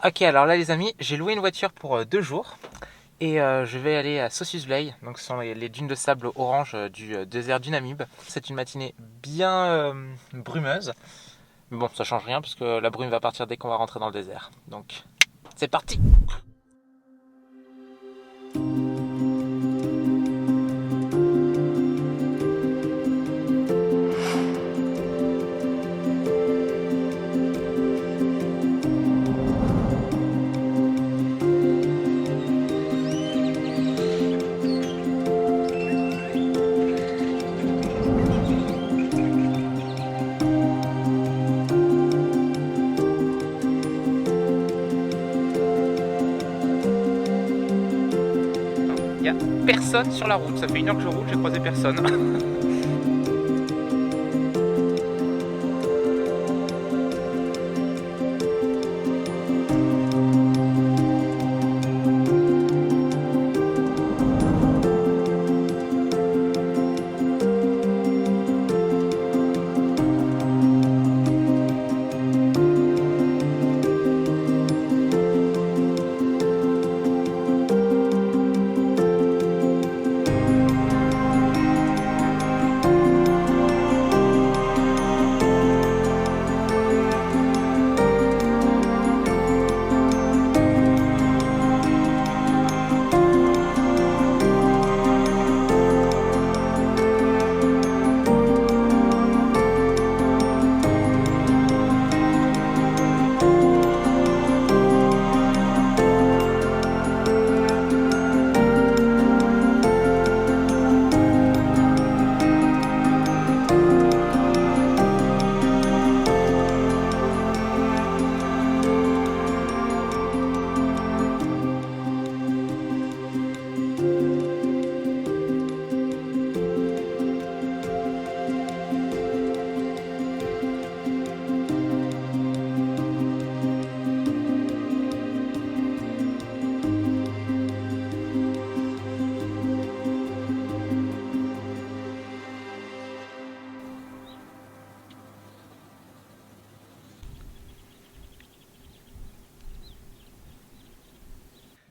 Ok, alors là les amis, j'ai loué une voiture pour 2 jours et je vais aller à Sossusvlei, donc ce sont les dunes de sable orange du désert du Namib. C'est une matinée bien brumeuse, mais bon, ça change rien parce que la brume va partir dès qu'on va rentrer dans le désert. Donc, c'est parti! Il y a personne sur la route, ça fait 1 heure que je roule, j'ai croisé personne.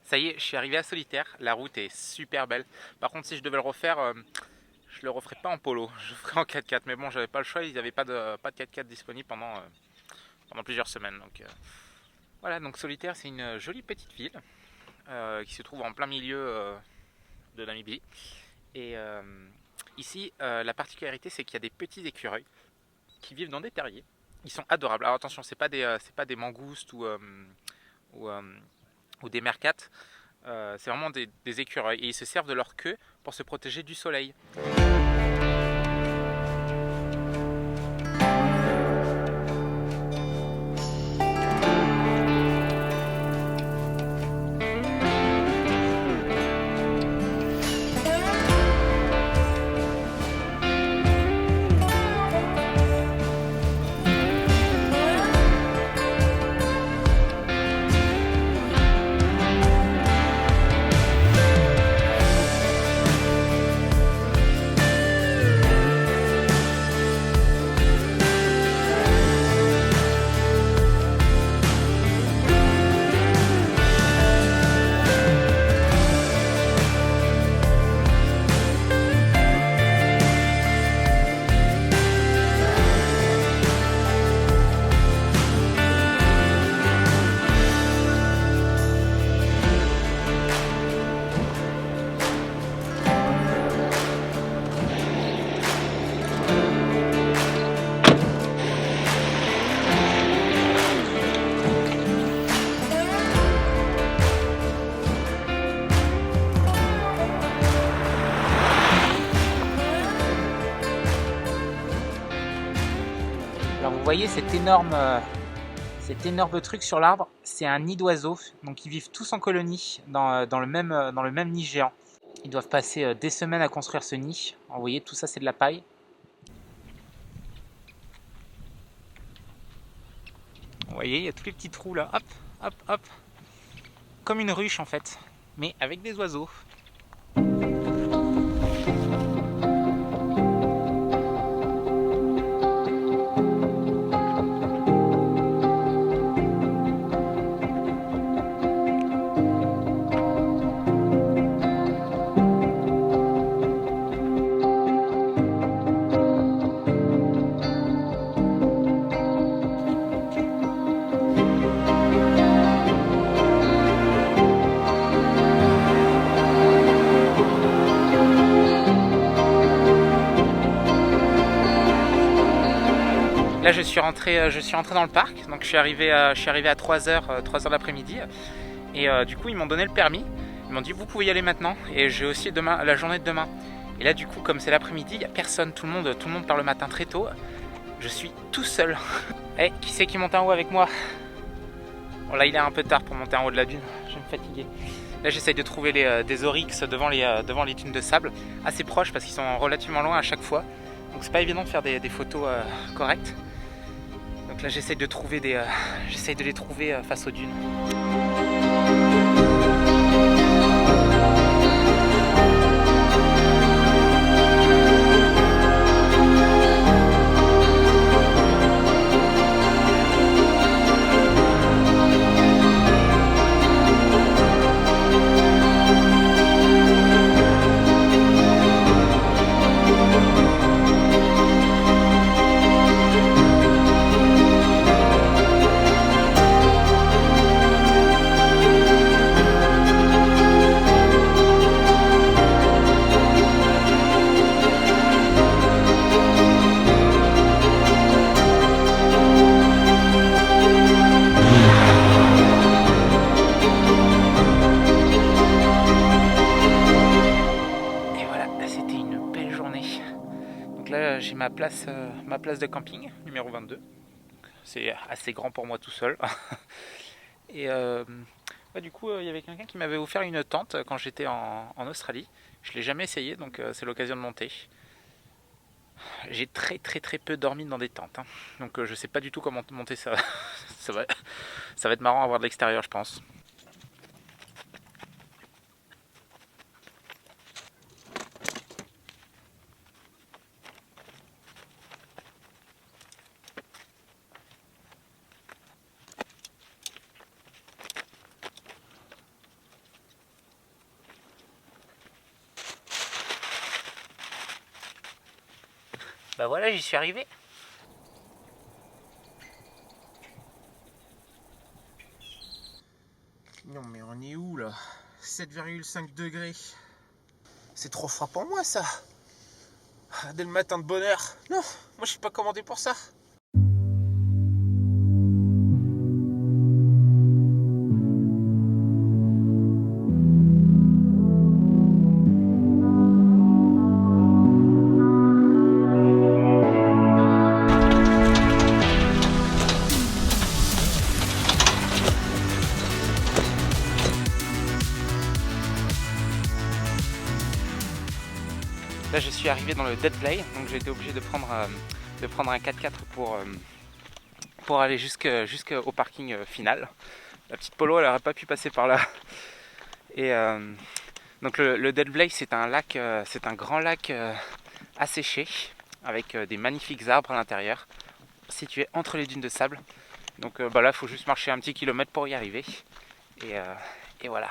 Ça y est, je suis arrivé à Solitaire, la route est super belle. Par contre, si je devais le refaire, je le referais pas en polo, je le ferais en 4x4. Mais bon, j'avais pas le choix, ils n'avaient pas de 4x4 disponible pendant plusieurs semaines. Donc voilà, donc Solitaire, c'est une jolie petite ville qui se trouve en plein milieu de Namibie. Et ici, la particularité, c'est qu'il y a des petits écureuils qui vivent dans des terriers. Ils sont adorables. Alors attention, c'est pas des mangoustes ou, euh, ou des mercates. C'est vraiment des écureuils et ils se servent de leur queue pour se protéger du soleil. Alors vous voyez cet énorme truc sur l'arbre, c'est un nid d'oiseaux. Donc ils vivent tous en colonie dans le même nid géant. Ils doivent passer des semaines à construire ce nid. Alors, vous voyez, tout ça c'est de la paille. Vous voyez, il y a tous les petits trous là, hop, hop, hop. Comme une ruche en fait, mais avec des oiseaux. Là je suis rentré dans le parc, donc je suis arrivé à 3h, 3h l'après-midi. Et du coup ils m'ont donné le permis, ils m'ont dit vous pouvez y aller maintenant. Et j'ai aussi demain, la journée de demain. Et là du coup comme c'est l'après-midi, il n'y a personne, tout le monde part le matin très tôt. Je suis tout seul. Et qui c'est qui monte en haut avec moi? Bon là il est un peu tard pour monter en haut de la dune, je vais me fatiguer. Là j'essaye de trouver des oryx devant les dunes de sable, assez proches parce qu'ils sont relativement loin à chaque fois. Donc c'est pas évident de faire des photos correctes. Donc là j'essaye de les trouver face aux dunes. J'ai ma place de camping, numéro 22. C'est assez grand pour moi tout seul. Et du coup, il y avait quelqu'un qui m'avait offert une tente quand j'étais en Australie. Je ne l'ai jamais essayé, donc c'est l'occasion de monter. J'ai très peu dormi dans des tentes. Donc je ne sais pas du tout comment monter ça. ça va être marrant à voir de l'extérieur, je pense. Bah voilà, j'y suis arrivé. Non mais on est où là? 7,5 degrés. C'est trop froid pour moi ça. Dès le matin de bonne heure. Non, moi je suis pas commandé pour ça. Là je suis arrivé dans le Dead Vley, donc j'ai été obligé de prendre un 4x4 pour aller jusqu'au parking final. La petite Polo elle n'aurait pas pu passer par là. Et donc le Dead Vley c'est un lac, c'est un grand lac asséché avec des magnifiques arbres à l'intérieur, situé entre les dunes de sable. Donc là il faut juste marcher un petit kilomètre pour y arriver. Et voilà.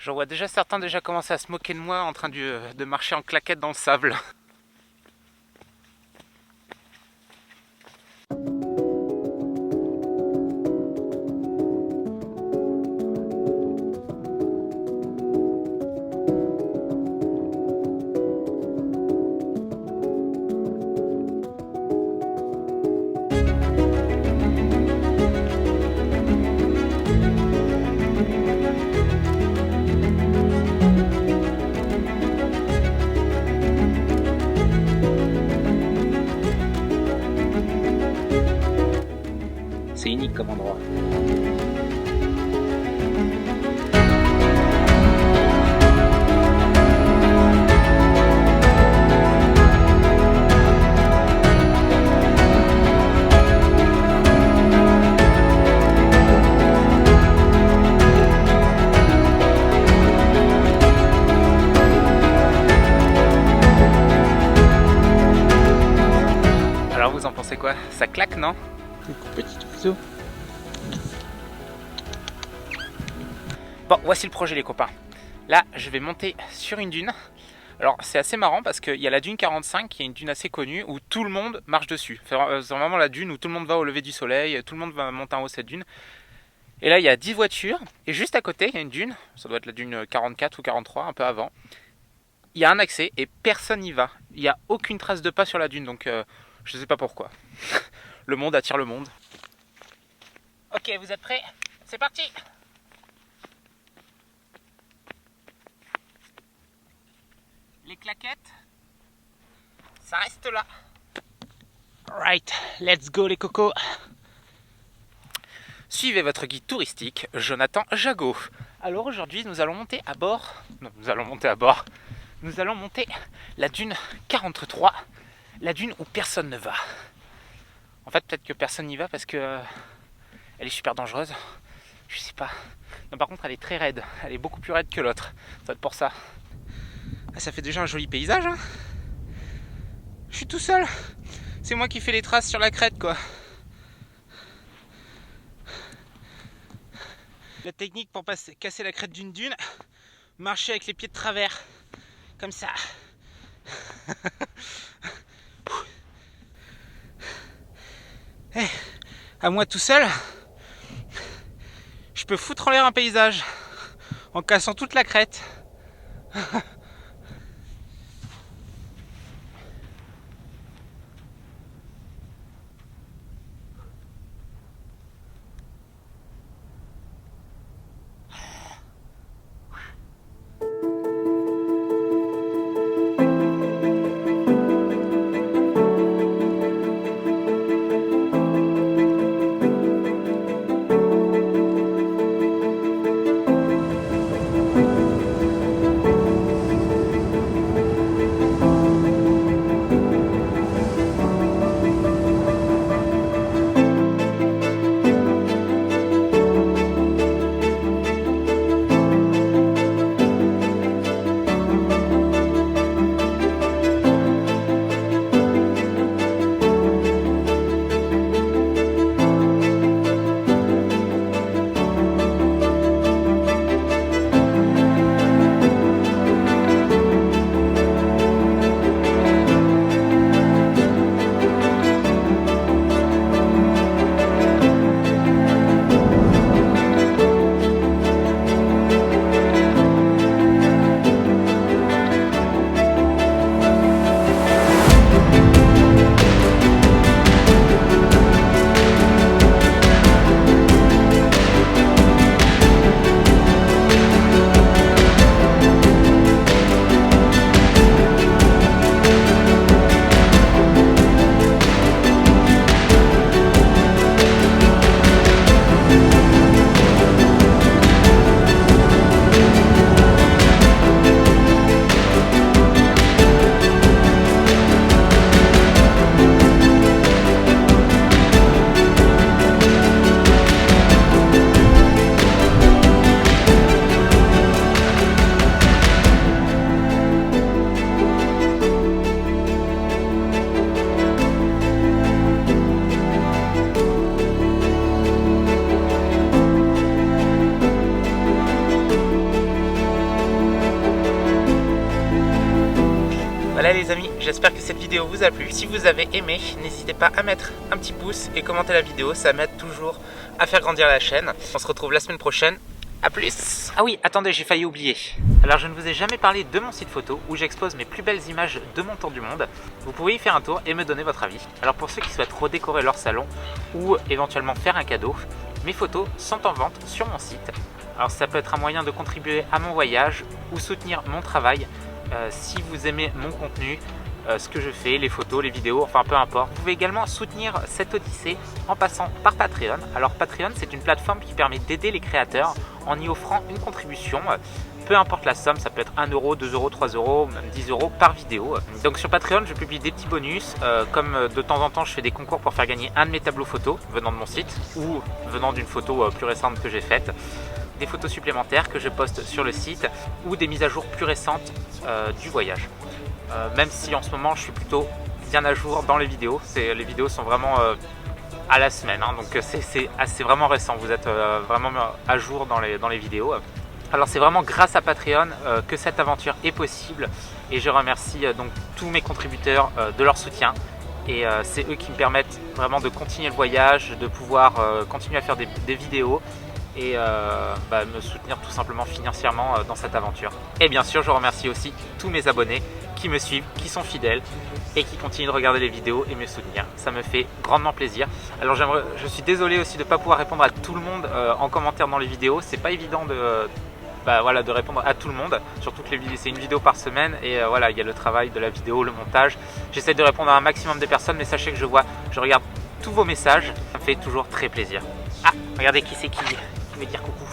J'en vois déjà certains commencer à se moquer de moi en train de marcher en claquette dans le sable. C'est unique comme endroit. Alors vous en pensez quoi? Ça claque, non? Petit oiseau. Bon, voici le projet les copains. Là, je vais monter sur une dune. Alors, c'est assez marrant parce qu'il y a la dune 45 qui est une dune assez connue où tout le monde marche dessus. C'est vraiment la dune où tout le monde va au lever du soleil, tout le monde va monter en haut de cette dune. Et là, il y a 10 voitures et juste à côté, il y a une dune. Ça doit être la dune 44 ou 43, un peu avant. il y a un accès et personne n'y va. Il n'y a aucune trace de pas sur la dune, donc je ne sais pas pourquoi. Le monde attire le monde. Ok, vous êtes prêts? C'est parti! Les claquettes, ça reste là. Right, let's go les cocos. Suivez votre guide touristique, Jonathan Jagot. Alors aujourd'hui, nous allons monter à bord. Non, nous allons monter la dune 43, la dune où personne ne va. En fait, peut-être que personne n'y va parce que elle est super dangereuse. Je sais pas. Non, par contre, elle est très raide. Elle est beaucoup plus raide que l'autre. Ça doit être pour ça. Ah, ça fait déjà un joli paysage. Hein, je suis tout seul. C'est moi qui fais les traces sur la crête, quoi. La technique pour casser la crête d'une dune, marcher avec les pieds de travers. Comme ça. Hey, à moi tout seul, je peux foutre en l'air un paysage en cassant toute la crête. Voilà les amis, j'espère que cette vidéo vous a plu. Si vous avez aimé, n'hésitez pas à mettre un petit pouce et commenter la vidéo, ça m'aide toujours à faire grandir la chaîne. On se retrouve la semaine prochaine, à plus. Ah oui, attendez, j'ai failli oublier. Alors je ne vous ai jamais parlé de mon site photo où j'expose mes plus belles images de mon tour du monde. Vous pouvez y faire un tour et me donner votre avis. Alors pour ceux qui souhaitent redécorer leur salon ou éventuellement faire un cadeau, mes photos sont en vente sur mon site. Alors ça peut être un moyen de contribuer à mon voyage ou soutenir mon travail. Si vous aimez mon contenu, ce que je fais, les photos, les vidéos, enfin peu importe. Vous pouvez également soutenir cette odyssée en passant par Patreon. Alors Patreon, c'est une plateforme qui permet d'aider les créateurs en y offrant une contribution. Peu importe la somme, ça peut être 1 euro, 2 euros, 3 euros, même 10 euros par vidéo. Donc sur Patreon, je publie des petits bonus, comme de temps en temps je fais des concours pour faire gagner un de mes tableaux photos venant de mon site ou venant d'une photo plus récente que j'ai faite. Des photos supplémentaires que je poste sur le site ou des mises à jour plus récentes du voyage. Même si en ce moment je suis plutôt bien à jour dans les vidéos. Les vidéos sont vraiment à la semaine, hein, donc c'est vraiment récent. Vous êtes vraiment à jour dans les vidéos. Alors c'est vraiment grâce à Patreon que cette aventure est possible et je remercie donc tous mes contributeurs de leur soutien. Et c'est eux qui me permettent vraiment de continuer le voyage, de pouvoir continuer à faire des vidéos et me soutenir tout simplement financièrement dans cette aventure. Et bien sûr, je remercie aussi tous mes abonnés qui me suivent, qui sont fidèles et qui continuent de regarder les vidéos et me soutenir. Ça me fait grandement plaisir. Alors je suis désolé aussi de ne pas pouvoir répondre à tout le monde en commentaire dans les vidéos. C'est pas évident de répondre à tout le monde, surtout que c'est une vidéo par semaine et voilà, il y a le travail de la vidéo, le montage. J'essaie de répondre à un maximum de personnes, mais sachez que je regarde tous vos messages, ça me fait toujours très plaisir. Ah, regardez qui c'est qui veut dire coucou.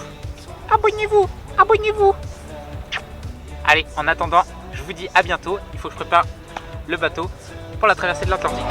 Abonnez-vous, abonnez-vous. Allez, en attendant, je vous dis à bientôt. Il faut que je prépare le bateau pour la traversée de l'Atlantique.